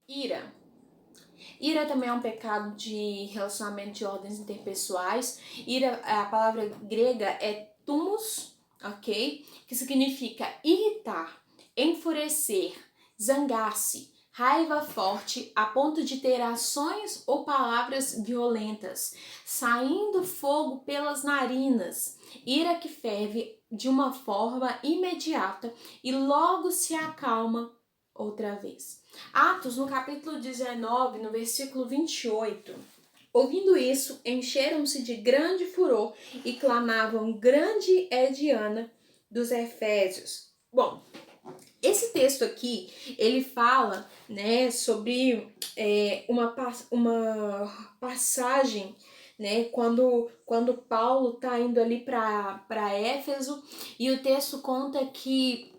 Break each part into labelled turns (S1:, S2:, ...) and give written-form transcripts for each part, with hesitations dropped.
S1: Ira. Ira também é um pecado de relacionamento de ordens interpessoais. Ira, a palavra grega é thumos, ok? Que significa irritar, enfurecer, zangar-se, raiva forte a ponto de ter ações ou palavras violentas, saindo fogo pelas narinas, ira que ferve de uma forma imediata e logo se acalma outra vez. Atos, no capítulo 19, no versículo 28. Ouvindo isso, encheram-se de grande furor e clamavam: grande é Diana dos Efésios. Bom, esse texto aqui, ele fala, né, sobre uma passagem, né, quando Paulo está indo ali para Éfeso, e o texto conta que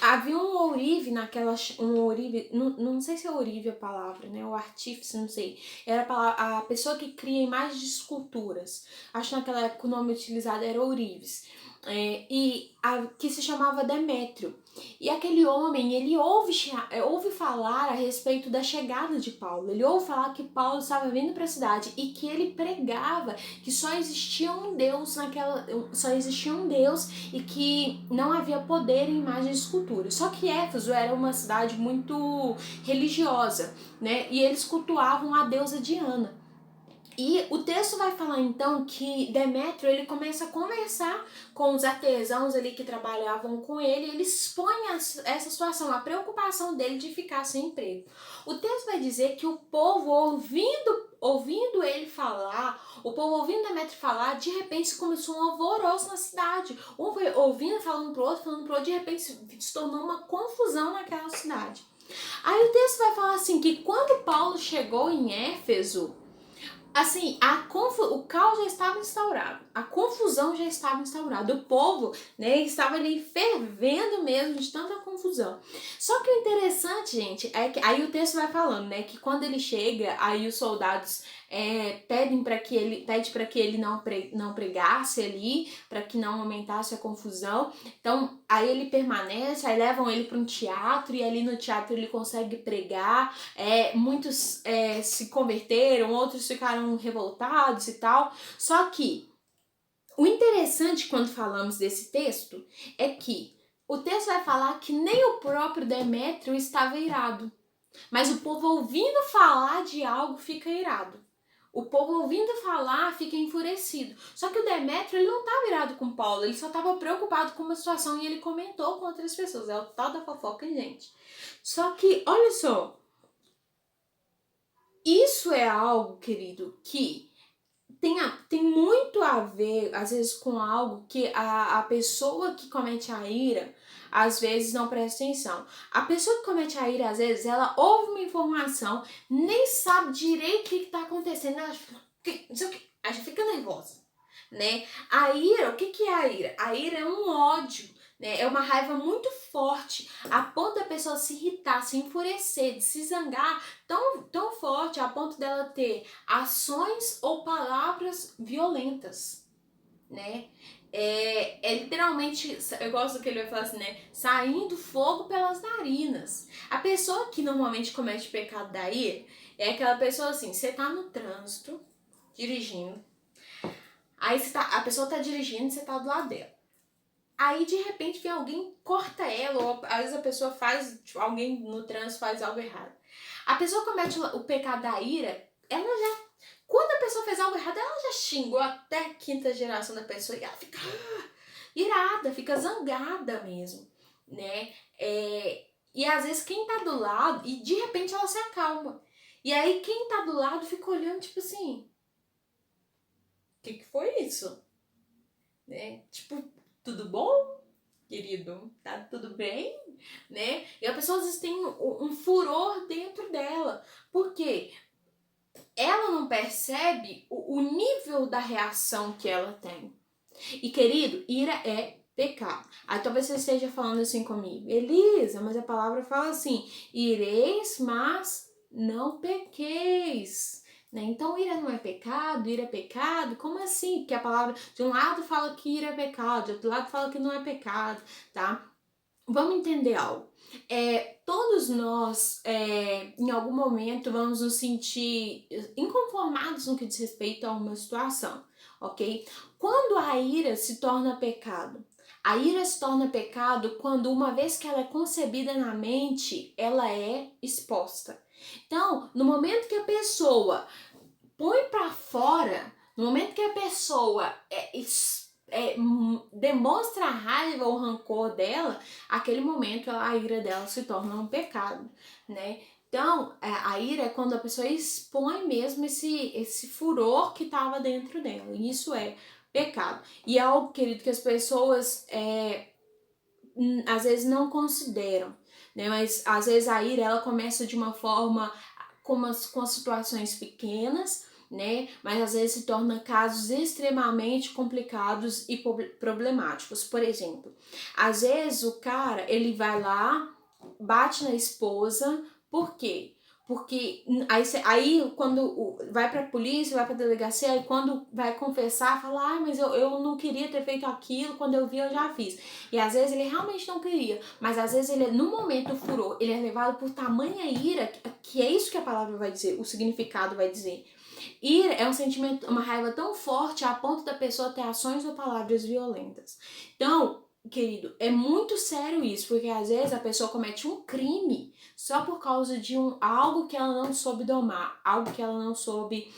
S1: havia um ourive não sei se é ourive a palavra, né? O artífice, não sei. Era a pessoa que cria imagens de esculturas. Acho que naquela época o nome utilizado era ourives. Que se chamava Demétrio. E aquele homem, ele ouve falar a respeito da chegada de Paulo. Ele ouve falar que Paulo estava vindo para a cidade e que ele pregava que só existia um Deus e que não havia poder em imagens de escultura. Só que Éfeso era uma cidade muito religiosa, né? E eles cultuavam a deusa Diana. E o texto vai falar então que Demétrio, ele começa a conversar com os artesãos ali que trabalhavam com ele, ele expõe essa situação, a preocupação dele de ficar sem emprego. O texto vai dizer que o povo ouvindo ele falar, o povo ouvindo Demétrio falar, de repente começou um alvoroço na cidade. Um foi ouvindo, falando pro outro, de repente se tornou uma confusão naquela cidade. Aí o texto vai falar assim que quando Paulo chegou em Éfeso, assim, o caos já estava instaurado, a confusão já estava instaurada, o povo, né, estava ali fervendo mesmo de tanta confusão. Só que o interessante, gente, é que aí o texto vai falando, né, que quando ele chega, aí os soldados pede para que ele não pregasse ali, para que não aumentasse a confusão. Então, aí ele permanece, aí levam ele para um teatro e ali no teatro ele consegue pregar. Muitos se converteram, outros ficaram revoltados e tal. Só que o interessante quando falamos desse texto é que o texto vai falar que nem o próprio Demétrio estava irado, mas o povo ouvindo falar de algo fica irado. O povo ouvindo falar fica enfurecido. Só que o Demétrio, ele não estava irado com Paulo, ele só estava preocupado com uma situação e ele comentou com outras pessoas. É o tal da fofoca, gente. Só que, olha só, isso é algo, querido, que tem muito a ver, às vezes, com algo que a pessoa que comete a ira, às vezes, não presta atenção. A pessoa que comete a ira, às vezes, ela ouve uma informação, nem sabe direito o que está acontecendo, ela fica nervosa, né? A ira, o que é a ira? A ira é um ódio, né? É uma raiva muito forte, a ponto da pessoa se irritar, se enfurecer, de se zangar tão forte, a ponto dela ter ações ou palavras violentas, né? Literalmente, eu gosto do que ele vai falar assim, né? Saindo fogo pelas narinas. A pessoa que normalmente comete o pecado da ira é aquela pessoa assim, você tá no trânsito, dirigindo, aí a pessoa tá dirigindo e você tá do lado dela. Aí, de repente, vem alguém, corta ela, ou às vezes a pessoa faz, tipo, alguém no trânsito faz algo errado. A pessoa comete o pecado da ira, quando a pessoa fez algo errado, ela já xingou até a quinta geração da pessoa e ela fica irada, fica zangada mesmo, né? E às vezes quem tá do lado, e de repente ela se acalma. E aí quem tá do lado fica olhando, tipo assim, o que foi isso? Né? Tipo, tudo bom, querido? Tá tudo bem? Né? E a pessoa às vezes tem um furor dentro dela. Por quê? Ela não percebe o nível da reação que ela tem. E, querido, ira é pecado. Aí talvez você esteja falando assim comigo, Elisa, mas a palavra fala assim, ireis, mas não pequeis. Né? Então, ira não é pecado, ira é pecado? Como assim? Porque a palavra, de um lado fala que ira é pecado, de outro lado fala que não é pecado, tá? vamos entender algo. Todos nós, em algum momento, vamos nos sentir inconformados no que diz respeito a uma situação, ok? Quando a ira se torna pecado? A ira se torna pecado quando, uma vez que ela é concebida na mente, ela é exposta. Então, no momento que a pessoa põe para fora, no momento que a pessoa demonstra a raiva ou rancor dela, aquele momento a ira dela se torna um pecado, né? Então, a ira é quando a pessoa expõe mesmo esse furor que estava dentro dela, e isso é pecado. E é algo, querido, que as pessoas às vezes não consideram, né? Mas às vezes a ira ela começa de uma forma com as situações pequenas, né? Mas às vezes se torna casos extremamente complicados e problemáticos. Por exemplo, às vezes o cara ele vai lá, bate na esposa, por quê? Porque aí quando vai pra polícia, vai pra delegacia, aí quando vai confessar, fala, mas eu não queria ter feito aquilo, quando eu vi eu já fiz. E às vezes ele realmente não queria, mas às vezes ele, no momento do furor, ele é levado por tamanha ira, que é isso que a palavra vai dizer, o significado vai dizer. Ira é um sentimento, uma raiva tão forte a ponto da pessoa ter ações ou palavras violentas. Então, querido, é muito sério isso, porque às vezes a pessoa comete um crime só por causa de algo que ela não soube domar, algo que ela não soube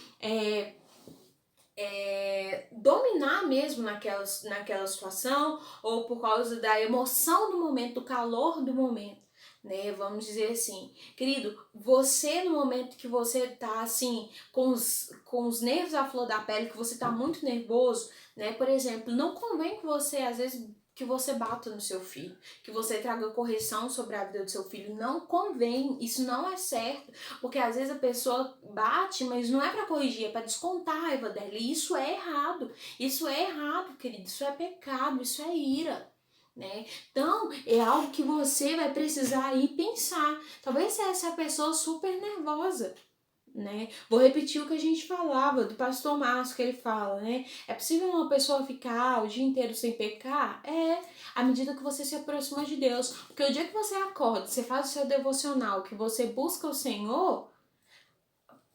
S1: dominar mesmo naquela situação, ou por causa da emoção do momento, do calor do momento, né? Vamos dizer assim, querido, você no momento que você tá assim, com os nervos à flor da pele, que você tá muito nervoso, né? Por exemplo, não convém que você, às vezes, que você bata no seu filho, que você traga correção sobre a vida do seu filho, não convém, isso não é certo, porque às vezes a pessoa bate, mas não é para corrigir, é para descontar a raiva dela, e isso é errado, querido, isso é pecado, isso é ira, né? Então, é algo que você vai precisar ir pensar, talvez essa pessoa super nervosa, né? Vou repetir o que a gente falava do pastor Márcio, que ele fala, né? É possível uma pessoa ficar o dia inteiro sem pecar? À medida que você se aproxima de Deus. Porque o dia que você acorda, você faz o seu devocional, que você busca o Senhor,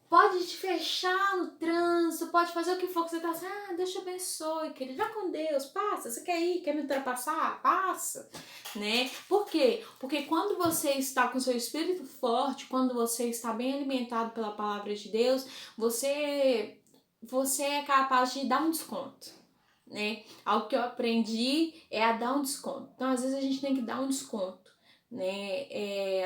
S1: pode te fechar no trânsito, pode fazer o que for que você tá assim, Deus te abençoe, querido, vai com Deus, passa, você quer ir, quer me ultrapassar? Passa, né? Por quê? Porque quando você está com seu espírito forte, quando você está bem alimentado pela palavra de Deus, você é capaz de dar um desconto, né? Algo que eu aprendi é a dar um desconto. Então, às vezes a gente tem que dar um desconto, né?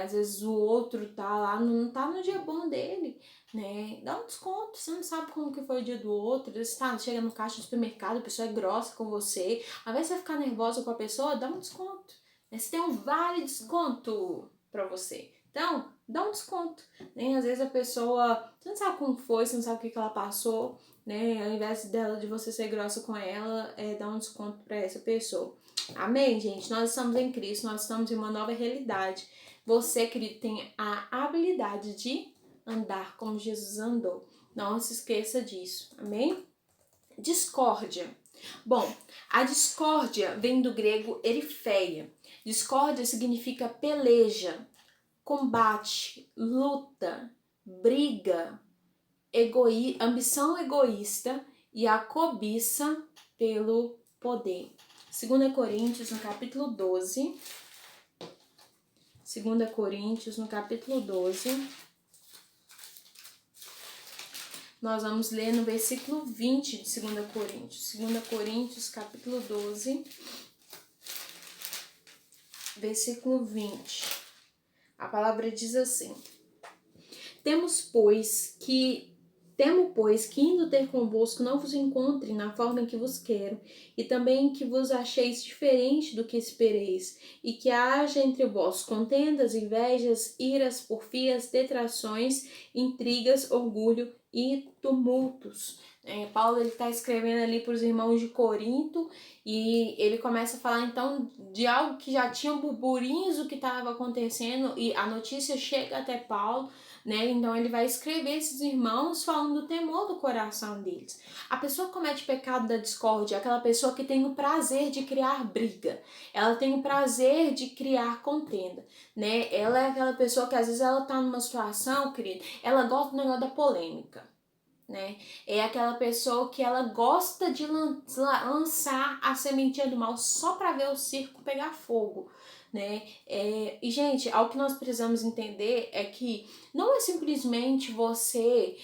S1: Às vezes o outro tá lá, não tá no dia bom dele, né? Dá um desconto, você não sabe como que foi o dia do outro, você chega no caixa do supermercado, a pessoa é grossa com você, ao invés de você ficar nervosa com a pessoa, dá um desconto, né? Você tem um vale desconto pra você, então dá um desconto, né? Às vezes a pessoa, você não sabe como foi, você não sabe o que ela passou, né? Ao invés de você ser grossa com ela, dá um desconto pra essa pessoa. Amém, gente? Nós estamos em Cristo, nós estamos em uma nova realidade. Você, querido, tem a habilidade de andar como Jesus andou. Não se esqueça disso, amém? Discórdia. Bom, a discórdia vem do grego erifeia. Discórdia significa peleja, combate, luta, briga, ambição egoísta e a cobiça pelo poder. 2 Coríntios, no capítulo 12. 2 Coríntios, no capítulo 12. Nós vamos ler no versículo 20 de 2 Coríntios. 2 Coríntios, capítulo 12, versículo 20. A palavra diz assim: Temo, pois, que indo ter convosco não vos encontre na forma em que vos quero, e também que vos acheis diferente do que espereis, e que haja entre vós contendas, invejas, iras, porfias, detrações, intrigas, orgulho e tumultos. Paulo está escrevendo ali para os irmãos de Corinto, e ele começa a falar então de algo que já tinha burburinhos do que estava acontecendo, e a notícia chega até Paulo, né? Então ele vai escrever esses irmãos falando do temor do coração deles. A pessoa que comete pecado da discórdia é aquela pessoa que tem o prazer de criar briga, ela tem o prazer de criar contenda, né? Ela é aquela pessoa que às vezes ela tá numa situação, querido, ela gosta do negócio da polêmica, né? É aquela pessoa que ela gosta de lançar a sementinha do mal só para ver o circo pegar fogo, né? E gente, algo que nós precisamos entender é que não é simplesmente você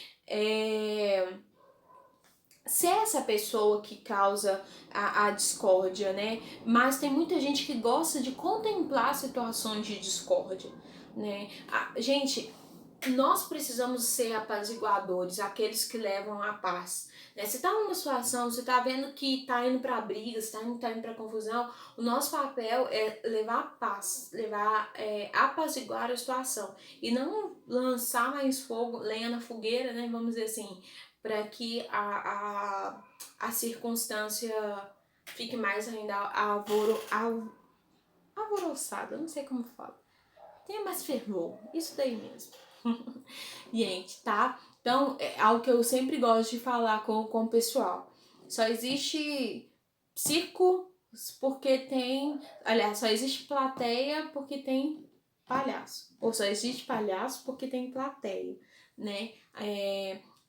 S1: ser essa pessoa que causa a discórdia, né? Mas tem muita gente que gosta de contemplar situações de discórdia, né? Gente, nós precisamos ser apaziguadores, aqueles que levam a paz. Né? Você tá numa situação, você tá vendo que tá indo pra briga, você tá indo pra confusão, o nosso papel é levar a paz, apaziguar a situação. E não lançar mais fogo, lenha na fogueira, né? Vamos dizer assim, para que a circunstância fique mais ainda alvoroçada, não sei como fala. Tenha mais fervor, isso daí mesmo. Gente, tá? Então, é algo que eu sempre gosto de falar com o pessoal. Só existe circo porque tem... Aliás, só existe plateia porque tem palhaço. Ou só existe palhaço porque tem plateia, né?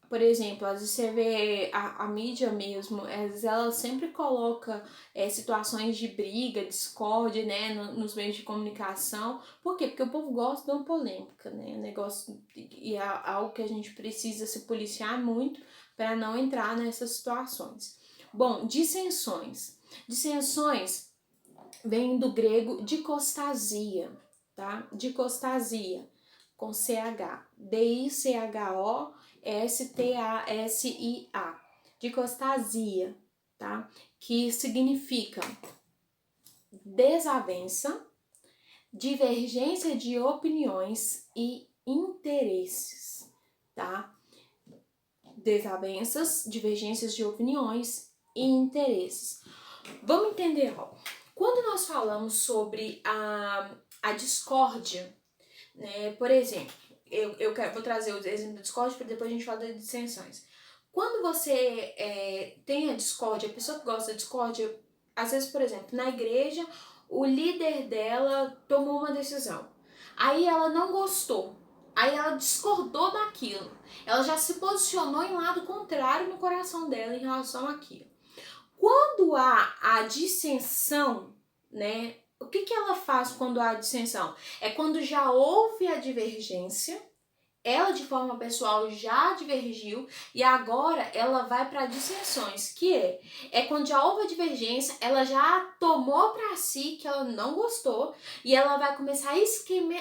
S1: Por exemplo, às vezes você vê a mídia mesmo, às vezes ela sempre coloca situações de briga, discórdia, né, nos meios de comunicação. Por quê? Porque o povo gosta de uma polêmica, né, negócio, e é algo que a gente precisa se policiar muito para não entrar nessas situações. Bom, dissensões. Dissensões vem do grego dicostasia, tá? Dicostasia, com CH. D-I-C-H-O-S-T-A-S-I-A. Dicostasia, tá? Que significa desavença, divergência de opiniões e interesses, tá? Desavenças, divergências de opiniões e interesses. Vamos entender algo. Quando nós falamos sobre a discórdia, né, por exemplo, vou trazer o exemplo da discórdia para depois a gente falar das dissensões. Quando você tem a discórdia, a pessoa que gosta da discórdia, às vezes, por exemplo, na igreja, o líder dela tomou uma decisão. Aí ela não gostou. Aí ela discordou daquilo. Ela já se posicionou em lado contrário no coração dela em relação àquilo. Quando há a dissensão, né? O que ela faz quando há dissensão? É quando já houve a divergência, ela de forma pessoal já divergiu e agora ela vai para dissensões, que é quando já houve a divergência, ela já tomou para si que ela não gostou e ela vai começar a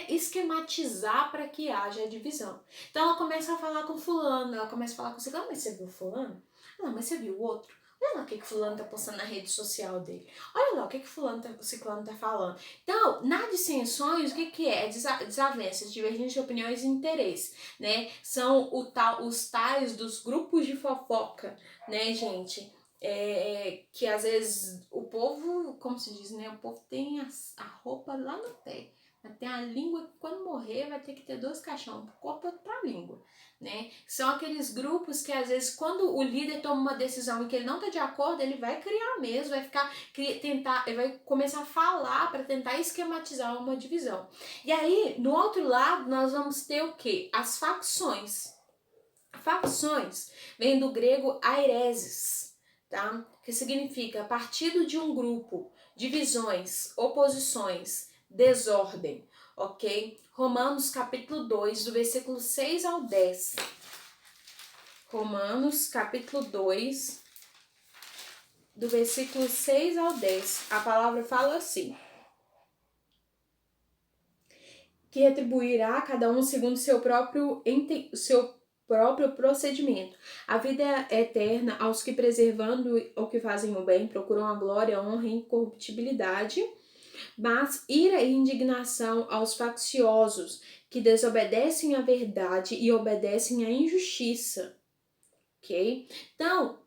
S1: esquematizar para que haja a divisão. Então ela começa a falar com fulano, ela começa a falar com você, mas você viu fulano? Não, mas você viu o outro? Olha lá o que fulano tá postando na rede social dele. Olha lá o que ciclano tá falando. Então, nas dissensões, o que é? Desavenças, divergência de opiniões e interesse, né? São os tais dos grupos de fofoca, né, gente? Que às vezes o povo, como se diz, né? O povo tem a roupa lá no pé. Tem a língua que quando morrer vai ter que ter 2 caixão, pro corpo e outro pra língua, né? São aqueles grupos que às vezes quando o líder toma uma decisão em que ele não tá de acordo, ele vai criar mesmo, ele vai começar a falar para tentar esquematizar uma divisão. E aí, no outro lado, nós vamos ter o quê? As facções. Facções vem do grego aireses, tá? Que significa partido de um grupo, divisões, oposições, desordem, ok? Romanos capítulo 2, do versículo 6 ao 10. Romanos capítulo 2, do versículo 6 ao 10. A palavra fala assim: que retribuirá a cada um segundo seu próprio procedimento. A vida é eterna aos que, preservando o que fazem o bem, procuram a glória, a honra e incorruptibilidade, mas ira e indignação aos facciosos, que desobedecem à verdade e obedecem à injustiça. Ok? Então,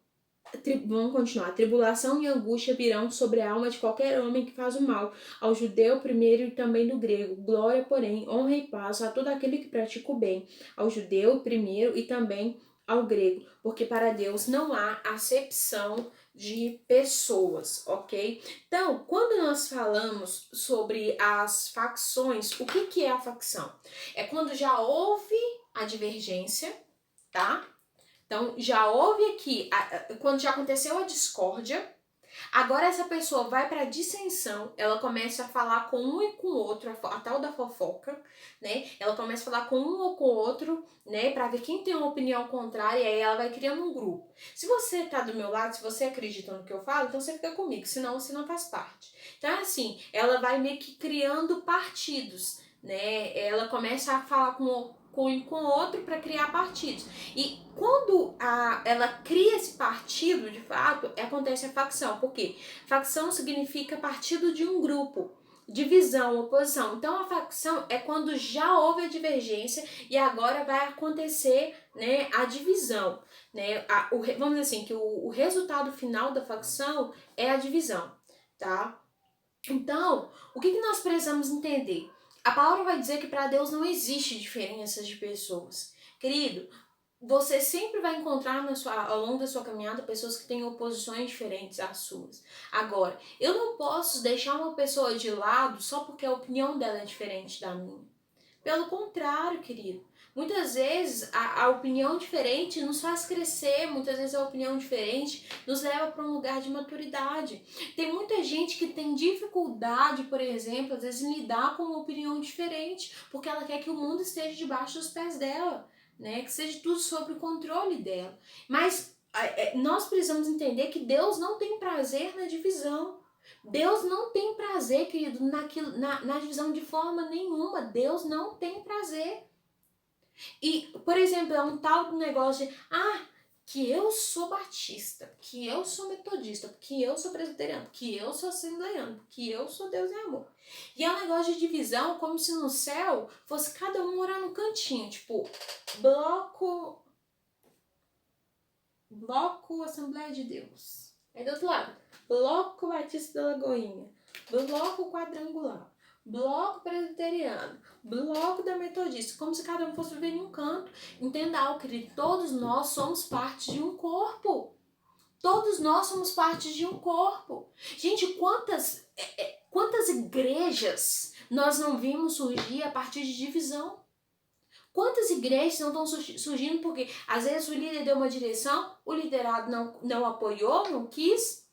S1: Vamos continuar. Tribulação e angústia virão sobre a alma de qualquer homem que faz o mal, ao judeu primeiro e também do grego. Glória, porém, honra e paz a todo aquele que pratica o bem, ao judeu primeiro e também ao grego, porque para Deus não há acepção de pessoas, ok? Então, quando nós falamos sobre as facções, o que é a facção? É quando já houve a divergência, tá? Então, já houve aqui, quando já aconteceu a discórdia, agora essa pessoa vai para a dissensão, ela começa a falar com um e com o outro, a tal da fofoca, né? Ela começa a falar com um ou com o outro, né? Para ver quem tem uma opinião contrária, e aí ela vai criando um grupo. Se você tá do meu lado, se você acredita no que eu falo, então você fica comigo, senão você não faz parte. Então, assim, ela vai meio que criando partidos, né? Ela começa a falar com um com outro para criar partidos. E quando ela cria esse partido, de fato, acontece a facção. Por quê? Facção significa partido de um grupo, divisão, oposição. Então, a facção é quando já houve a divergência e agora vai acontecer, né, a divisão. Né? Vamos dizer assim, que o resultado final da facção é a divisão, tá? Então, o que nós precisamos entender? A palavra vai dizer que para Deus não existe diferenças de pessoas. Querido, você sempre vai encontrar ao longo da sua caminhada pessoas que têm oposições diferentes às suas. Agora, eu não posso deixar uma pessoa de lado só porque a opinião dela é diferente da minha. Pelo contrário, querido. Muitas vezes a opinião diferente nos faz crescer, muitas vezes a opinião diferente nos leva para um lugar de maturidade. Tem muita gente que tem dificuldade, por exemplo, às vezes em lidar com uma opinião diferente, porque ela quer que o mundo esteja debaixo dos pés dela, né? Que seja tudo sob o controle dela. Mas nós precisamos entender que Deus não tem prazer na divisão. Deus não tem prazer, querido, na divisão de forma nenhuma. Deus não tem prazer. E, por exemplo, é um tal do negócio de, que eu sou batista, que eu sou metodista, que eu sou presbiteriano, que eu sou assembleiano, que eu sou Deus é amor. E é um negócio de divisão como se no céu fosse cada um morar no cantinho, tipo, bloco Assembleia de Deus. Aí do outro lado, bloco Batista da Lagoinha, bloco quadrangular, bloco presbiteriano, bloco da metodista, como se cada um fosse viver em um canto. Entenda algo, querido, todos nós somos parte de um corpo. Todos nós somos parte de um corpo. Gente, quantas igrejas nós não vimos surgir a partir de divisão? Quantas igrejas não estão surgindo porque às vezes o líder deu uma direção, o liderado não apoiou, não quis,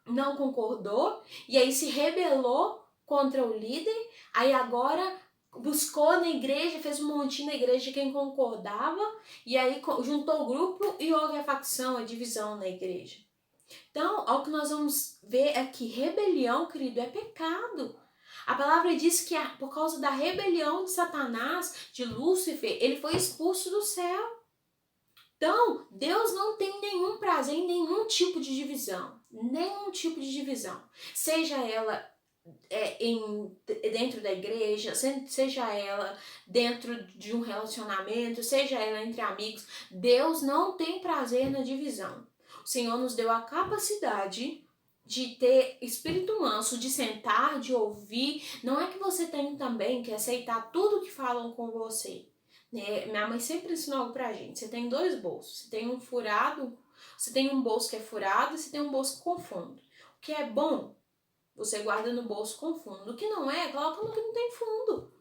S1: não concordou, e aí se rebelou contra o líder, aí agora buscou na igreja, fez um montinho na igreja de quem concordava, e aí juntou o grupo e houve a facção, a divisão na igreja. Então, o que nós vamos ver é que rebelião, querido, é pecado. A palavra diz que por causa da rebelião de Satanás, de Lúcifer, ele foi expulso do céu. Então, Deus não tem nenhum prazer em nenhum tipo de divisão. Nenhum tipo de divisão. Seja ela dentro da igreja, seja ela dentro de um relacionamento, seja ela entre amigos. Deus não tem prazer na divisão. O Senhor nos deu a capacidade de ter espírito manso, de sentar, de ouvir. Não é que você tem também que aceitar tudo que falam com você. Né? Minha mãe sempre ensinou algo pra gente. Você tem dois bolsos. Você tem um furado, você tem um bolso que é furado e você tem um bolso com fundo. O que é bom, você guarda no bolso com fundo. O que não é, coloca no que não tem fundo.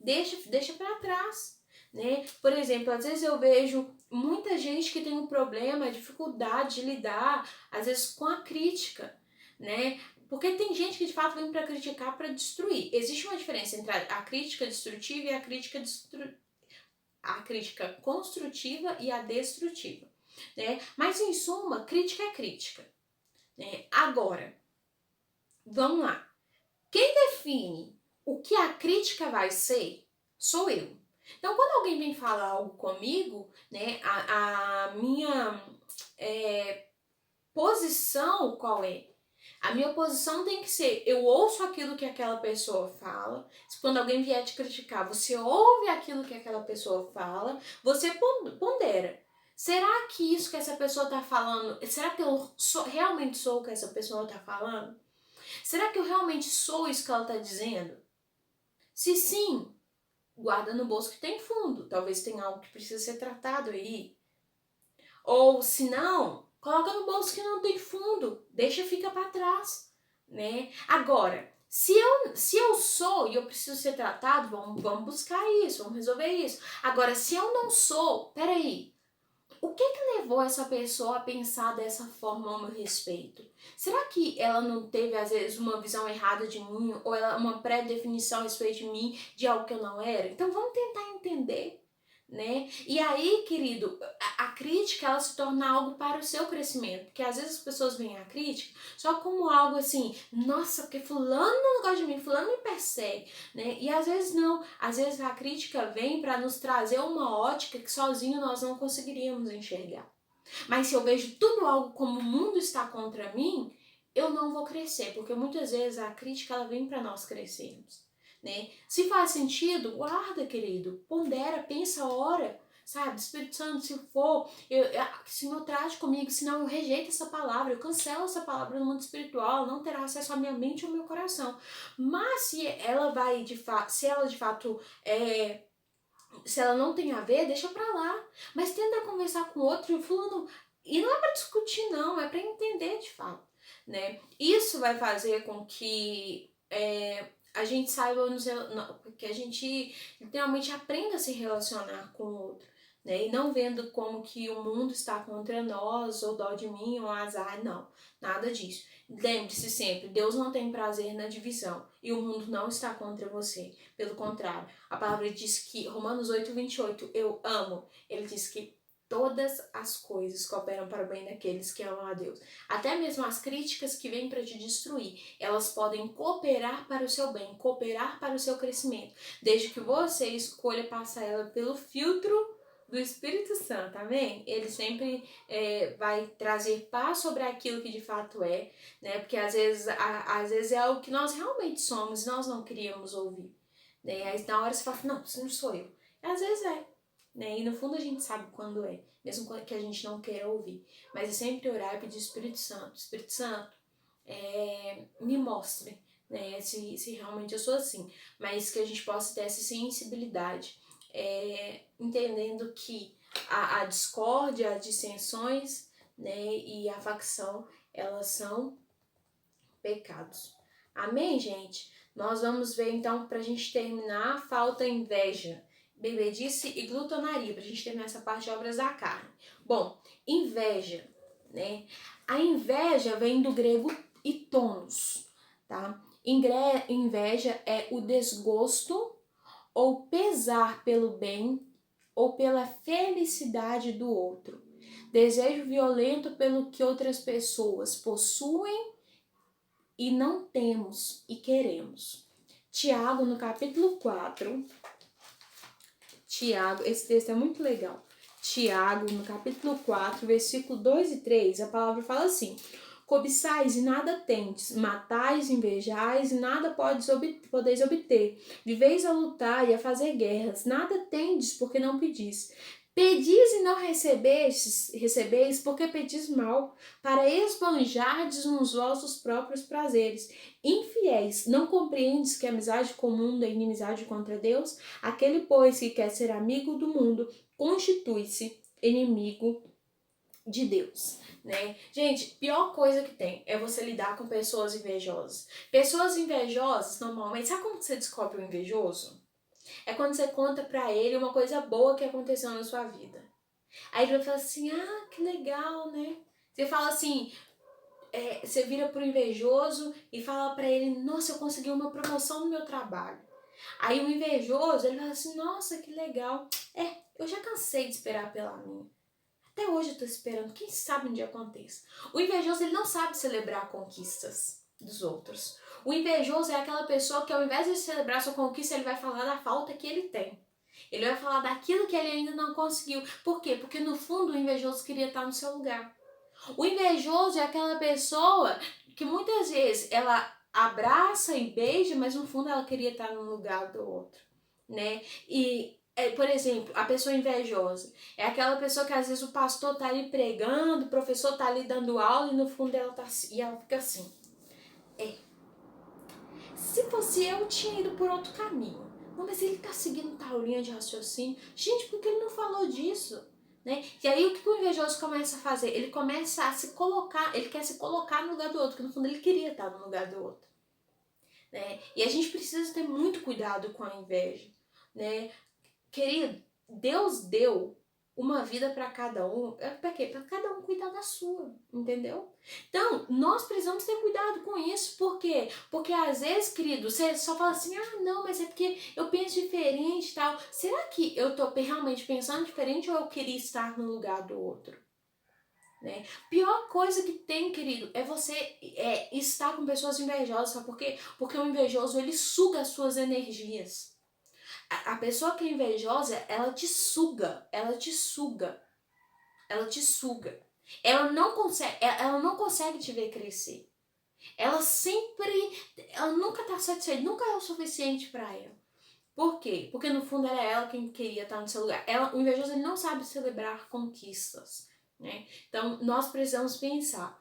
S1: Deixa para trás. Né? Por exemplo, às vezes eu vejo muita gente que tem um problema, dificuldade de lidar, às vezes com a crítica, né? Porque tem gente que de fato vem para criticar, para destruir. Existe uma diferença entre a crítica destrutiva e a crítica construtiva e a destrutiva, né? Mas em suma, crítica é crítica, né? Agora, vamos lá. Quem define o que a crítica vai ser sou eu. Então, quando alguém vem falar algo comigo, né, a minha posição qual é? A minha posição tem que ser, eu ouço aquilo que aquela pessoa fala. Quando alguém vier te criticar, você ouve aquilo que aquela pessoa fala, você pondera. Será que isso que essa pessoa tá falando, será que eu realmente sou o que essa pessoa tá falando? Será que eu realmente sou isso que ela tá dizendo? Se sim, guarda no bolso que tem fundo. Talvez tenha algo que precisa ser tratado aí. Ou se não, coloca no bolso que não tem fundo. Deixa, fica para trás, né? Agora, se eu sou e eu preciso ser tratado, vamos buscar isso, vamos resolver isso. Agora, se eu não sou, peraí, o que levou essa pessoa a pensar dessa forma ao meu respeito? Será que ela não teve, às vezes, uma visão errada de mim, ou ela, uma pré-definição a respeito de mim, de algo que eu não era? Então vamos tentar entender, né? E aí, querido, a crítica, ela se torna algo para o seu crescimento, porque às vezes as pessoas veem a crítica só como algo assim, nossa, porque fulano não gosta de mim, fulano me persegue, né? E às vezes não, às vezes a crítica vem para nos trazer uma ótica que sozinho nós não conseguiríamos enxergar. Mas se eu vejo tudo algo como o mundo está contra mim, eu não vou crescer, porque muitas vezes a crítica ela vem para nós crescermos, né? Se faz sentido, guarda, querido, pondera, pensa, ora, sabe? Espírito Santo, se for, Senhor, trate comigo, senão eu rejeito essa palavra, eu cancelo essa palavra no mundo espiritual, não terá acesso à minha mente ou ao meu coração. Mas se ela vai de fato, se ela não tem a ver, deixa pra lá. Mas tenta conversar com outro fulano. E não é pra discutir, não, é pra entender de fato, né? Isso vai fazer com que a gente saiba, que a gente literalmente aprenda a se relacionar com o outro, né? E não vendo como que o mundo está contra nós, ou dó de mim, ou azar, não. Nada disso. Lembre-se sempre, Deus não tem prazer na divisão e o mundo não está contra você. Pelo contrário, a palavra diz que, Romanos 8:28, eu amo, ele diz que todas as coisas cooperam para o bem daqueles que amam a Deus. Até mesmo as críticas que vêm para te destruir, elas podem cooperar para o seu bem, cooperar para o seu crescimento, desde que você escolha passar ela pelo filtro do Espírito Santo, amém? Ele sempre vai trazer paz sobre aquilo que de fato é, né? Porque às vezes é algo que nós realmente somos e nós não queríamos ouvir, né? Aí na hora você fala, não, isso não sou eu. E às vezes é, né? E no fundo a gente sabe quando é, mesmo que a gente não queira ouvir. Mas é sempre orar e pedir Espírito Santo, me mostre, né? Se realmente eu sou assim. Mas que a gente possa ter essa sensibilidade, entendendo que a discórdia, as dissensões, né, e a facção, elas são pecados. Amém, gente? Nós vamos ver então, pra gente terminar, falta inveja, bebedice e glutonaria, pra gente terminar essa parte de obras da carne. Bom, inveja, né? A inveja vem do grego itonos, tá? Inveja é o desgosto ou pesar pelo bem ou pela felicidade do outro. Desejo violento pelo que outras pessoas possuem e não temos e queremos. Tiago, no capítulo 4, esse texto é muito legal. Tiago, no capítulo 4, versículo 2 e 3, a palavra fala assim: cobiçais e nada tendes, matais, invejais e nada podeis obter. Viveis a lutar e a fazer guerras, nada tendes porque não pedis. Pedis e não recebeis porque pedis mal, para esbanjardes nos vossos próprios prazeres. Infiéis, não compreendes que a amizade com o mundo é inimizade contra Deus? Aquele, pois, que quer ser amigo do mundo, constitui-se inimigo de Deus, né? Gente, pior coisa que tem é você lidar com pessoas invejosas. Pessoas invejosas, normalmente, sabe como você descobre um invejoso? É quando você conta pra ele uma coisa boa que aconteceu na sua vida. Aí ele vai falar assim, ah, que legal, né? Você fala assim, você vira pro invejoso e fala pra ele, nossa, eu consegui uma promoção no meu trabalho. Aí o invejoso, ele fala assim, nossa, que legal. Eu já cansei de esperar pela minha. Até hoje eu tô esperando, quem sabe um dia aconteça. O invejoso, ele não sabe celebrar conquistas dos outros. O invejoso é aquela pessoa que ao invés de celebrar sua conquista, ele vai falar da falta que ele tem. Ele vai falar daquilo que ele ainda não conseguiu. Por quê? Porque no fundo o invejoso queria estar no seu lugar. O invejoso é aquela pessoa que muitas vezes ela abraça e beija, mas no fundo ela queria estar no lugar do outro, né? E Por exemplo, a pessoa invejosa é aquela pessoa que às vezes o pastor tá ali pregando, o professor tá ali dando aula e no fundo ela tá e ela fica assim: é, se fosse eu tinha ido por outro caminho. Não, mas ele tá seguindo tal linha de raciocínio. Gente, por que ele não falou disso? Né? E aí o que o invejoso começa a fazer? Ele começa a se colocar, ele quer se colocar no lugar do outro, que no fundo ele queria estar no lugar do outro. Né? E a gente precisa ter muito cuidado com a inveja. Né? Querido, Deus deu uma vida para cada um. Para quê? Para cada um cuidar da sua, entendeu? Então, nós precisamos ter cuidado com isso. Por quê? Porque às vezes, querido, você só fala assim: ah, não, mas é porque eu penso diferente e tal. Será que eu tô realmente pensando diferente ou eu queria estar no lugar do outro? Né? Pior coisa que tem, querido, é você estar com pessoas invejosas. Sabe por quê? Porque o invejoso, ele suga as suas energias. A pessoa que é invejosa, ela te suga, ela te suga, ela te suga. Ela não consegue te ver crescer. Ela nunca tá satisfeita, nunca é o suficiente para ela. Por quê? Porque no fundo era ela quem queria estar no seu lugar. O invejoso, ele não sabe celebrar conquistas, né? Então, nós precisamos pensar,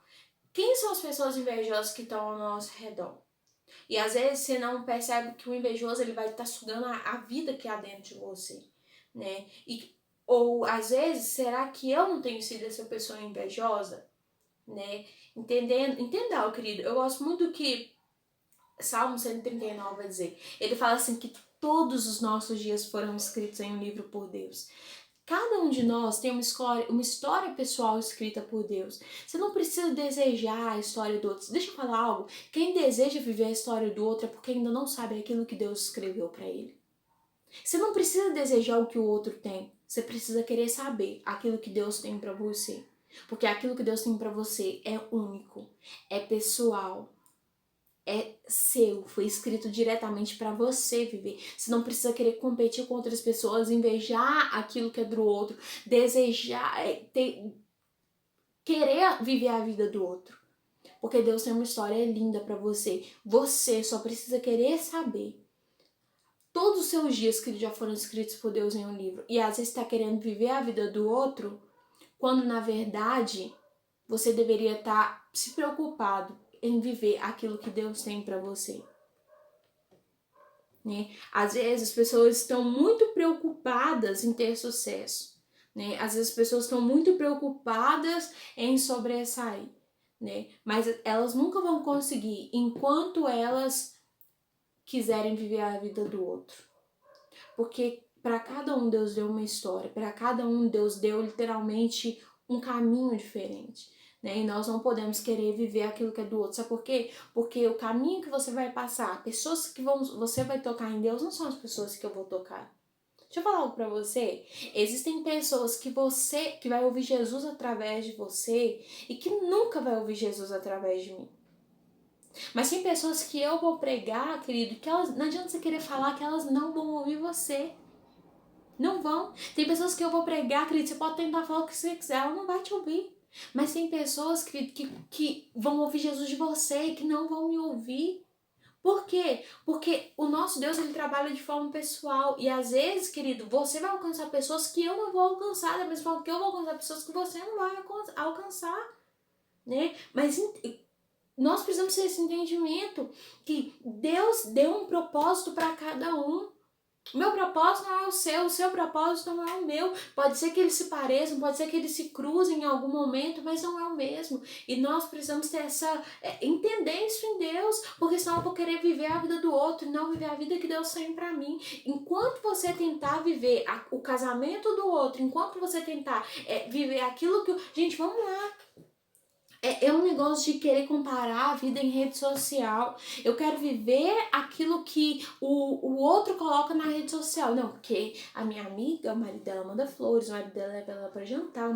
S1: quem são as pessoas invejosas que estão ao nosso redor? E às vezes você não percebe que o invejoso ele vai estar sugando a vida que há dentro de você, né? Ou às vezes, será que eu não tenho sido essa pessoa invejosa, né? Entenda, querido, eu gosto muito do que Salmo 139 vai dizer. Ele fala assim que todos os nossos dias foram escritos em um livro por Deus. Cada um de nós tem uma história pessoal escrita por Deus. Você não precisa desejar a história do outro. Deixa eu falar algo. Quem deseja viver a história do outro é porque ainda não sabe aquilo que Deus escreveu para ele. Você não precisa desejar o que o outro tem. Você precisa querer saber aquilo que Deus tem para você. Porque aquilo que Deus tem para você é único, é pessoal, é seu, foi escrito diretamente para você viver. Você não precisa querer competir com outras pessoas, invejar aquilo que é do outro, desejar, querer viver a vida do outro. Porque Deus tem uma história linda para você. Você só precisa querer saber. Todos os seus dias que já foram escritos por Deus em um livro. E às vezes está querendo viver a vida do outro, quando na verdade você deveria estar se preocupado em viver aquilo que Deus tem para você. Né? Às vezes as pessoas estão muito preocupadas em ter sucesso. Né? Às vezes as pessoas estão muito preocupadas em sobressair. Né? Mas elas nunca vão conseguir enquanto elas quiserem viver a vida do outro. Porque para cada um Deus deu uma história, para cada um Deus deu literalmente um caminho diferente. Né? E nós não podemos querer viver aquilo que é do outro. Sabe por quê? Porque o caminho que você vai passar, pessoas que você vai tocar em Deus, não são as pessoas que eu vou tocar. Deixa eu falar algo pra você. Existem pessoas que vai ouvir Jesus através de você e que nunca vai ouvir Jesus através de mim. Mas tem pessoas que eu vou pregar, querido, que elas, não adianta você querer falar que elas não vão ouvir você. Não vão. Tem pessoas que eu vou pregar, querido, você pode tentar falar o que você quiser, ela não vai te ouvir. Mas tem pessoas que vão ouvir Jesus de você e que não vão me ouvir. Por quê? Porque o nosso Deus, ele trabalha de forma pessoal. E às vezes, querido, você vai alcançar pessoas que eu não vou alcançar, da mesma forma que eu vou alcançar pessoas que você não vai alcançar. Né? Mas nós precisamos ter esse entendimento que Deus deu um propósito para cada um. O meu propósito não é o seu propósito não é o meu. Pode ser que eles se pareçam, pode ser que eles se cruzem em algum momento, mas não é o mesmo. E nós precisamos ter entender isso em Deus, porque senão eu vou querer viver a vida do outro e não viver a vida que Deus tem pra mim. Enquanto você tentar viver o casamento do outro, enquanto você tentar viver aquilo que... Gente, vamos lá. É um negócio de querer comparar a vida em rede social. Eu quero viver aquilo que o outro coloca na rede social. Não, porque a minha amiga, o marido dela manda flores, o marido dela leva ela pra jantar,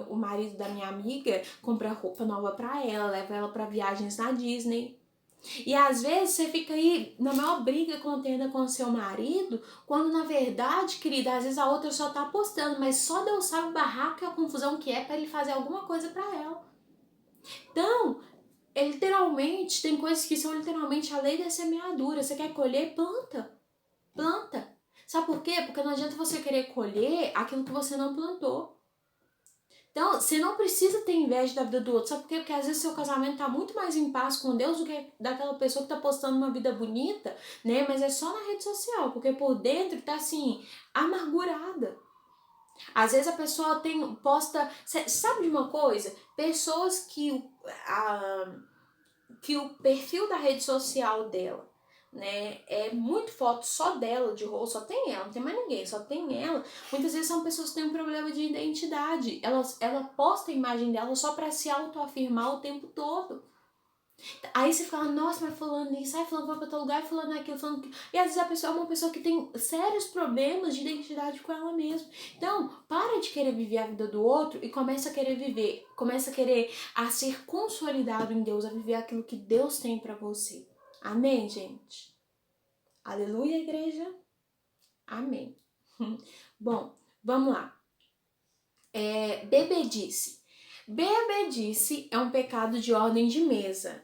S1: o marido da minha amiga compra roupa nova pra ela, leva ela pra viagens na Disney. E às vezes você fica aí na maior briga contenda com o seu marido, quando na verdade, querida, às vezes a outra só tá postando, mas só Deus sabe o barraco e a confusão que é pra ele fazer alguma coisa pra ela. Então, literalmente, tem coisas que são literalmente a lei da semeadura. Você quer colher? Planta. Planta. Sabe por quê? Porque não adianta você querer colher aquilo que você não plantou. Então, você não precisa ter inveja da vida do outro. Sabe por quê? Porque às vezes seu casamento tá muito mais em paz com Deus do que daquela pessoa que tá postando uma vida bonita, né? Mas é só na rede social, porque por dentro tá assim, amargurada. Às vezes a pessoa posta. Sabe de uma coisa? Pessoas que o perfil da rede social dela, né, é muito foto só dela de rosto, só tem ela, não tem mais ninguém, só tem ela. Muitas vezes são pessoas que têm um problema de identidade. Ela posta a imagem dela só pra se autoafirmar o tempo todo. Aí você fala, nossa, mas fulano isso, aí fulano foi pra outro lugar, fulano aquilo, fulano aquilo. E às vezes a pessoa é uma pessoa que tem sérios problemas de identidade com ela mesma. Então, para de querer viver a vida do outro e começa a querer viver, começa a querer a ser consolidado em Deus, a viver aquilo que Deus tem pra você. Amém, gente? Aleluia, igreja? Amém. Bom, vamos lá. Bebedice. Bebedice é um pecado de ordem de mesa.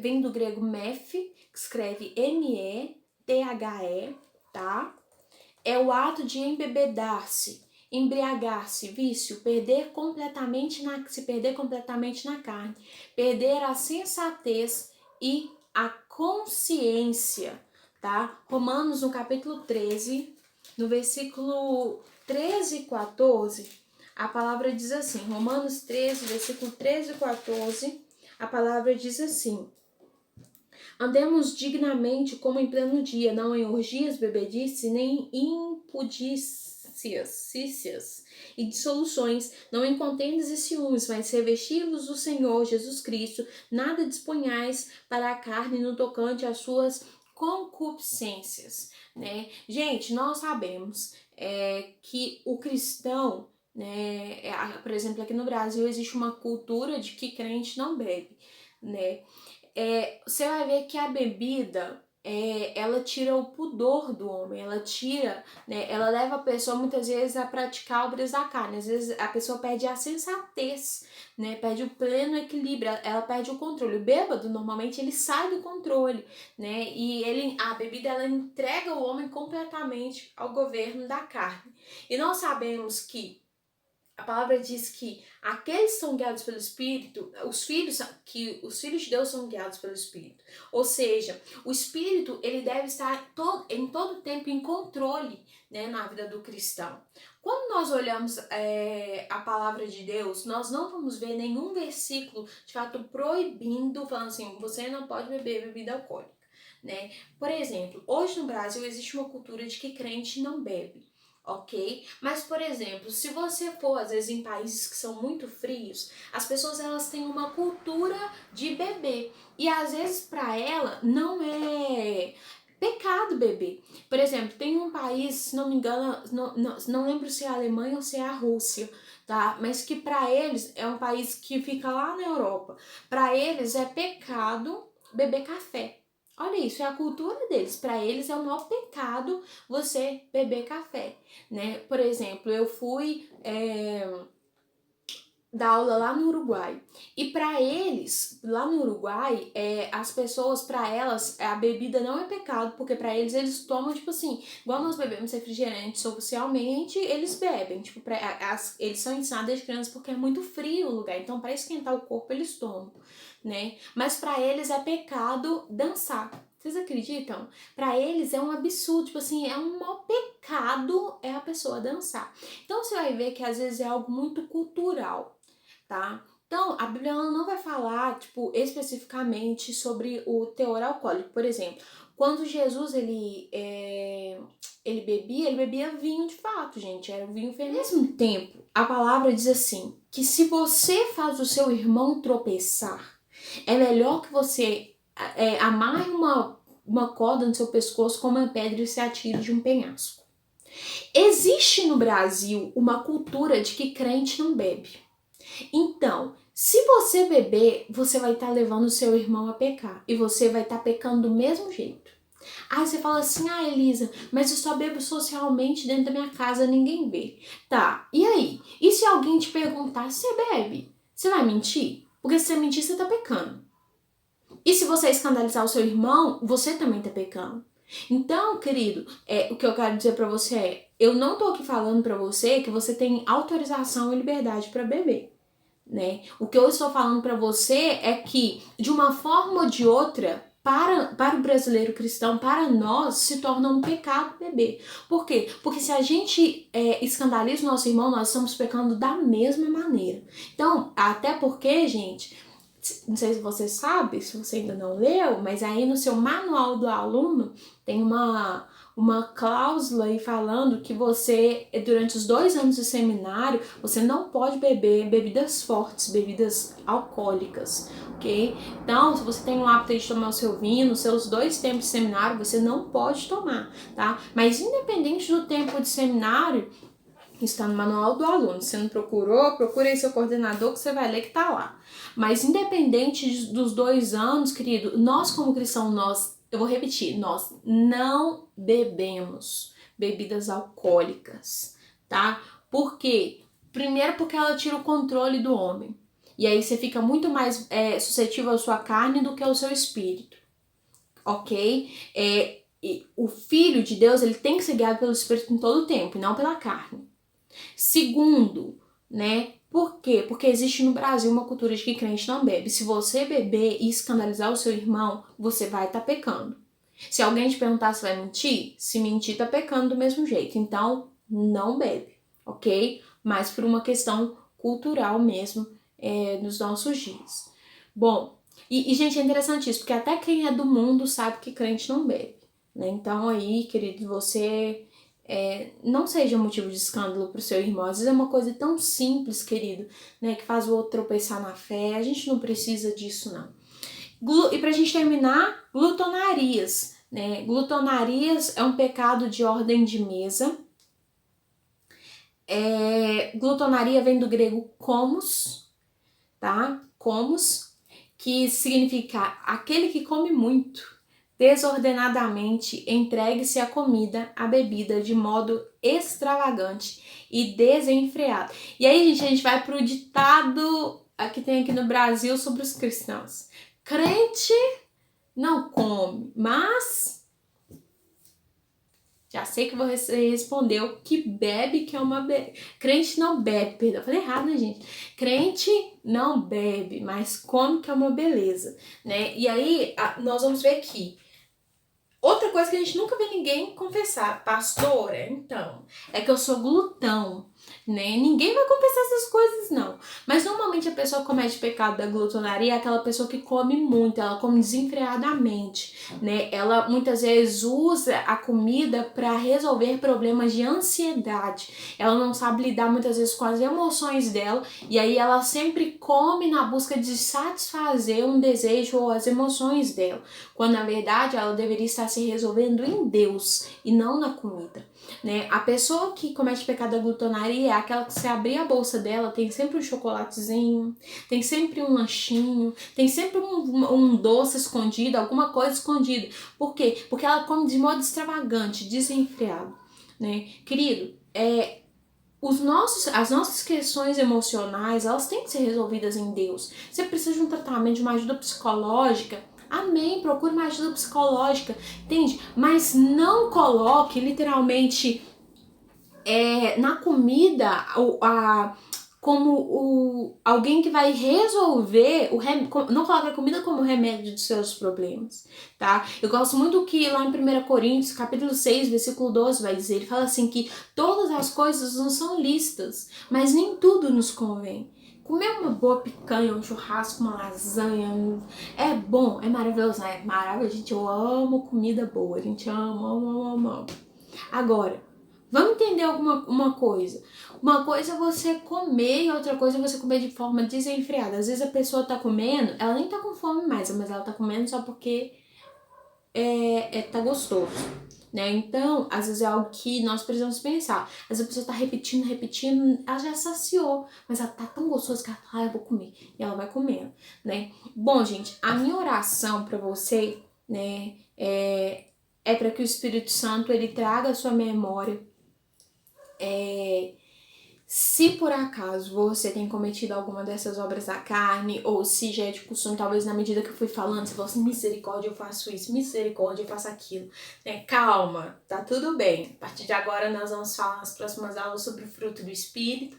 S1: Vem do grego meth, que escreve M-E-T-H-E, tá? É o ato de embebedar-se, embriagar-se, vício, se perder completamente na carne, perder a sensatez e a consciência, tá? Romanos, no capítulo 13, no versículo 13 e 14, a palavra diz assim, Romanos 13, versículo 13 e 14, a palavra diz assim: andemos dignamente como em pleno dia, não em orgias, bebedice, nem impudicícias e dissoluções, não em contendas e ciúmes, mas revesti-vos do Senhor Jesus Cristo, nada disponhais para a carne no tocante às suas concupiscências, né? Gente, nós sabemos que o cristão, né, por exemplo, aqui no Brasil existe uma cultura de que crente não bebe, né? Você vai ver que a bebida, ela tira o pudor do homem, ela tira, né, ela leva a pessoa muitas vezes a praticar obras da carne, às vezes a pessoa perde a sensatez, né, perde o pleno equilíbrio, ela perde o controle. O bêbado, normalmente, ele sai do controle, né, e a bebida, ela entrega o homem completamente ao governo da carne. E nós sabemos que a palavra diz que aqueles que são guiados pelo Espírito, os filhos de Deus são guiados pelo Espírito. Ou seja, o Espírito, ele deve estar em todo tempo em controle, né, na vida do cristão. Quando nós olhamos a palavra de Deus, nós não vamos ver nenhum versículo de fato proibindo, falando assim, você não pode beber bebida alcoólica, né? Por exemplo, hoje no Brasil existe uma cultura de que crente não bebe. Ok? Mas, por exemplo, se você for, às vezes, em países que são muito frios, as pessoas, elas têm uma cultura de beber. E, às vezes, para ela, não é pecado beber. Por exemplo, tem um país, se não me engano, não lembro se é a Alemanha ou se é a Rússia, tá? Mas que para eles é um país que fica lá na Europa. Para eles é pecado beber café. Olha isso, é a cultura deles. Para eles é o maior pecado você beber café, né? Por exemplo, eu fui dar aula lá no Uruguai. E para eles, lá no Uruguai, as pessoas, para elas, a bebida não é pecado, porque para eles tomam, tipo assim, igual nós bebemos refrigerante socialmente, eles bebem. Tipo, eles são ensinados desde criança porque é muito frio o lugar. Então, para esquentar o corpo, eles tomam, né? Mas para eles é pecado dançar. Vocês acreditam? Para eles é um absurdo, tipo assim, é um maior pecado a pessoa dançar. Então você vai ver que às vezes é algo muito cultural, tá? Então, a Bíblia ela não vai falar, tipo, especificamente sobre o teor alcoólico. Por exemplo, quando Jesus, ele bebia vinho de fato, gente, era um vinho fermentado. Ao mesmo tempo, a palavra diz assim, que se você faz o seu irmão tropeçar, é melhor que você amarre uma corda no seu pescoço com uma pedra e se atire de um penhasco. Existe no Brasil uma cultura de que crente não bebe. Então, se você beber, você vai estar levando o seu irmão a pecar. E você vai estar pecando do mesmo jeito. Aí você fala assim, Elisa, mas eu só bebo socialmente dentro da minha casa, ninguém vê. Tá, e aí? E se alguém te perguntar, você bebe? Você vai mentir? Porque se você mentir, você tá pecando. E se você escandalizar o seu irmão, você também tá pecando. Então, querido, o que eu quero dizer pra você eu não tô aqui falando pra você que você tem autorização e liberdade pra beber, né? O que eu estou falando pra você é que, de uma forma ou de outra, para o brasileiro cristão, para nós, se torna um pecado beber. Por quê? Porque se a gente escandaliza o nosso irmão, nós estamos pecando da mesma maneira. Então, até porque, gente, não sei se você sabe, se você ainda não leu, mas aí no seu manual do aluno tem uma cláusula aí falando que você, durante os 2 anos de seminário, você não pode beber bebidas fortes, bebidas alcoólicas, ok? Então, se você tem o hábito de tomar o seu vinho, nos seus 2 tempos de seminário, você não pode tomar, tá? Mas independente do tempo de seminário, está no manual do aluno. Se não procurou, procure aí seu coordenador que você vai ler que tá lá. Mas independente dos 2 anos, querido, nós como cristãos, eu vou repetir, nós não bebemos bebidas alcoólicas, tá? Por quê? Primeiro porque ela tira o controle do homem. E aí você fica muito mais suscetível à sua carne do que ao seu espírito, ok? E o Filho de Deus, ele tem que ser guiado pelo Espírito em todo o tempo, e não pela carne. Segundo, né? Por quê? Porque existe no Brasil uma cultura de que crente não bebe. Se você beber e escandalizar o seu irmão, você vai estar pecando. Se alguém te perguntar se vai mentir, se mentir tá pecando do mesmo jeito. Então, não bebe, ok? Mas por uma questão cultural mesmo nos nossos dias. Bom, e gente, é interessante isso, porque até quem é do mundo sabe que crente não bebe, né? Então aí, querido, você... não seja motivo de escândalo pro seu irmão. Às vezes é uma coisa tão simples, querido, né, que faz o outro tropeçar na fé. A gente não precisa disso, não. E pra gente terminar, glutonarias, né? Glutonarias é um pecado de ordem de mesa. Glutonaria vem do grego komos, tá? Komos, que significa aquele que come muito. Desordenadamente entregue-se a comida, a bebida de modo extravagante e desenfreado. E aí, gente, a gente vai pro ditado que tem aqui no Brasil sobre os cristãos. Crente não come, mas... Já sei que você respondeu que bebe, que é uma... Crente não bebe, perdão, falei errado, né, gente? Crente não bebe, mas come, que é uma beleza, né? E aí, nós vamos ver aqui. Outra coisa que a gente nunca vê ninguém confessar, pastora, então, é que eu sou glutão, né? Ninguém vai confessar essas coisas, não. Mas normalmente a pessoa que comete pecado da glutonaria é aquela pessoa que come muito, ela come desenfreadamente, né? Ela muitas vezes usa a comida para resolver problemas de ansiedade. Ela não sabe lidar muitas vezes com as emoções dela e aí ela sempre come na busca de satisfazer um desejo ou as emoções dela, quando na verdade ela deveria estar se resolvendo em Deus e não na comida, né? A pessoa que comete pecado da glutonaria é aquela que, se abrir a bolsa dela, tem sempre um chocolatezinho, tem sempre um lanchinho, tem sempre um doce escondido, alguma coisa escondida. Por quê? Porque ela come de modo extravagante, desenfreado, né? Querido, as nossas questões emocionais, elas têm que ser resolvidas em Deus. Você precisa de um tratamento, de uma ajuda psicológica, amém, procure uma ajuda psicológica, entende? Mas não coloque literalmente na comida como alguém que vai resolver, não coloque a comida como remédio dos seus problemas, tá? Eu gosto muito do que lá em 1 Coríntios, capítulo 6, versículo 12 vai dizer, ele fala assim que todas as coisas não são lícitas, mas nem tudo nos convém. Comer uma boa picanha, um churrasco, uma lasanha, é bom, é maravilhoso, é maravilhoso, gente, eu amo comida boa, a gente ama. Agora, vamos entender uma coisa. Uma coisa é você comer e outra coisa é você comer de forma desenfreada. Às vezes a pessoa tá comendo, ela nem tá com fome mais, mas ela tá comendo só porque tá gostoso, né? Então, às vezes é algo que nós precisamos pensar. Às vezes a pessoa tá repetindo, ela já saciou, mas ela tá tão gostosa que ela fala, eu vou comer. E ela vai comendo, né? Bom, gente, a minha oração pra você, né, é para que o Espírito Santo, ele traga a sua memória Se por acaso você tem cometido alguma dessas obras da carne, ou se já é de costume, talvez na medida que eu fui falando, você falou assim, misericórdia, eu faço isso, misericórdia, eu faço aquilo. Né? Calma, tá tudo bem. A partir de agora nós vamos falar nas próximas aulas sobre o fruto do Espírito,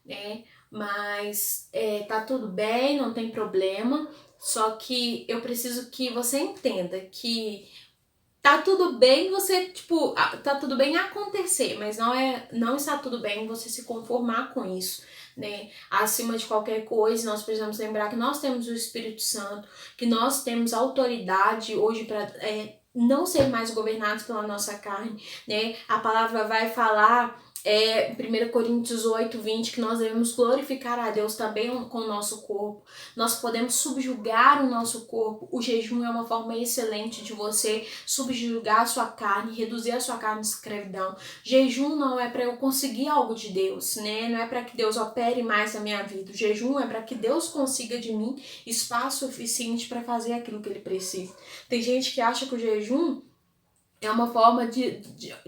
S1: né? Mas tá tudo bem, não tem problema. Só que eu preciso que você entenda que tá tudo bem você, tipo, tá tudo bem acontecer, mas não está tudo bem você se conformar com isso, né? Acima de qualquer coisa, nós precisamos lembrar que nós temos o Espírito Santo, que nós temos autoridade hoje para não ser mais governados pela nossa carne, né? A palavra vai falar 1 Coríntios 8:20, que nós devemos glorificar a Deus também com o nosso corpo. Nós podemos subjugar o nosso corpo. O jejum é uma forma excelente de você subjugar a sua carne, reduzir a sua carne de escravidão. Jejum não é para eu conseguir algo de Deus, né? Não é para que Deus opere mais na minha vida. O jejum é para que Deus consiga de mim espaço suficiente para fazer aquilo que Ele precisa. Tem gente que acha que o jejum é uma forma de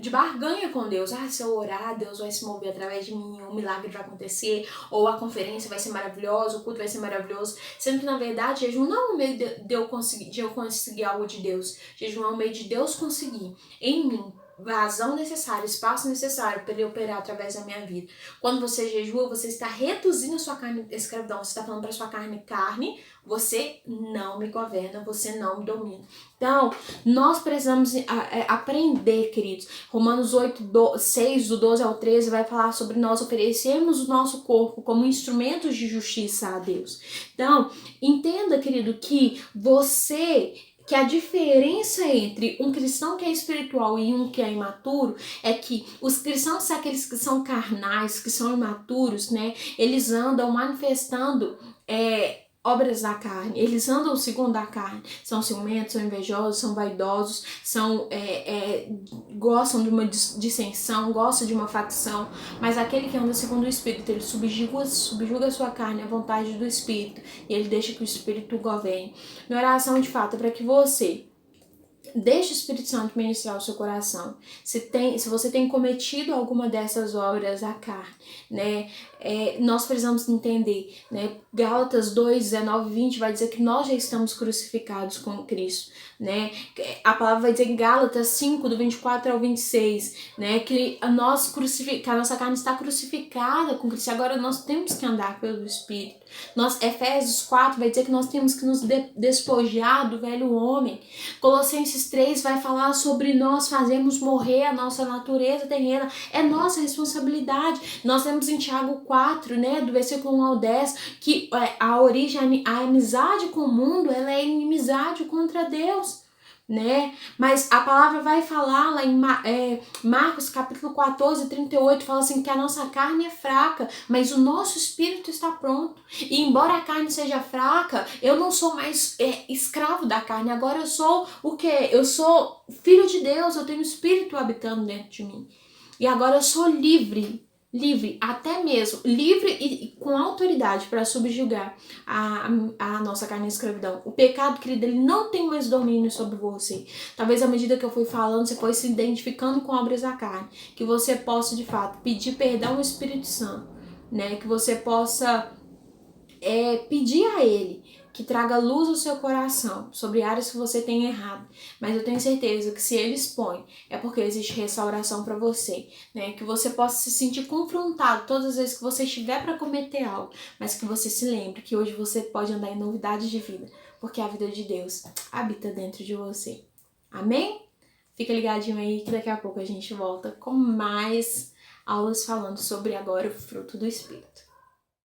S1: barganha com Deus. Se eu orar, Deus vai se mover através de mim, um milagre vai acontecer, ou a conferência vai ser maravilhosa, o culto vai ser maravilhoso. Sendo que, na verdade, jejum não é um meio de eu conseguir algo de Deus. Jejum é um meio de Deus conseguir em mim vazão necessário, espaço necessário para Ele operar através da minha vida. Quando você jejua, você está reduzindo a sua carne de escravidão. Você está falando para sua carne, você não me governa, você não me domina. Então, nós precisamos aprender, queridos. Romanos 6, do 12 ao 13, vai falar sobre nós oferecermos o nosso corpo como instrumentos de justiça a Deus. Então, entenda, querido, que a diferença entre um cristão que é espiritual e um que é imaturo é que os cristãos, aqueles que são carnais, que são imaturos, né? Eles andam manifestando obras da carne, eles andam segundo a carne, são ciumentos, são invejosos, são vaidosos, gostam de uma dissensão, gostam de uma facção, mas aquele que anda segundo o Espírito, ele subjuga a sua carne à vontade do Espírito, e ele deixa que o Espírito governe. Minha oração, de fato, é para que você deixe o Espírito Santo ministrar o seu coração. Se você tem cometido alguma dessas obras da carne, né? Nós precisamos entender, né? Gálatas 2:19-20 vai dizer que nós já estamos crucificados com Cristo, né? A palavra vai dizer em Gálatas 5, do 24 ao 26, né? Que a nossa carne está crucificada com Cristo. Agora nós temos que andar pelo Espírito. Efésios 4 vai dizer que nós temos que nos despojar do velho homem. Colossenses 3 vai falar sobre nós fazermos morrer a nossa natureza terrena. É nossa responsabilidade. Nós temos em Tiago 4, né, do versículo 1 ao 10, que a amizade com o mundo, ela é inimizade contra Deus, né? Mas a palavra vai falar lá em Marcos capítulo 14:38, fala assim que a nossa carne é fraca, mas o nosso espírito está pronto. E embora a carne seja fraca, eu não sou mais escravo da carne. Agora eu sou o quê? Eu sou filho de Deus, eu tenho o Espírito habitando dentro de mim. E agora eu sou livre, até mesmo, livre e com autoridade para subjugar a nossa carne de escravidão. O pecado, querido, ele não tem mais domínio sobre você. Talvez à medida que eu fui falando, você foi se identificando com obras da carne, que você possa, de fato, pedir perdão ao Espírito Santo, né? Que você possa pedir a Ele que traga luz ao seu coração sobre áreas que você tem errado. Mas eu tenho certeza que se Ele expõe, é porque existe restauração para você, né? Que você possa se sentir confrontado todas as vezes que você estiver para cometer algo, mas que você se lembre que hoje você pode andar em novidade de vida, porque a vida de Deus habita dentro de você. Amém? Fica ligadinho aí que daqui a pouco a gente volta com mais aulas falando sobre agora o fruto do Espírito.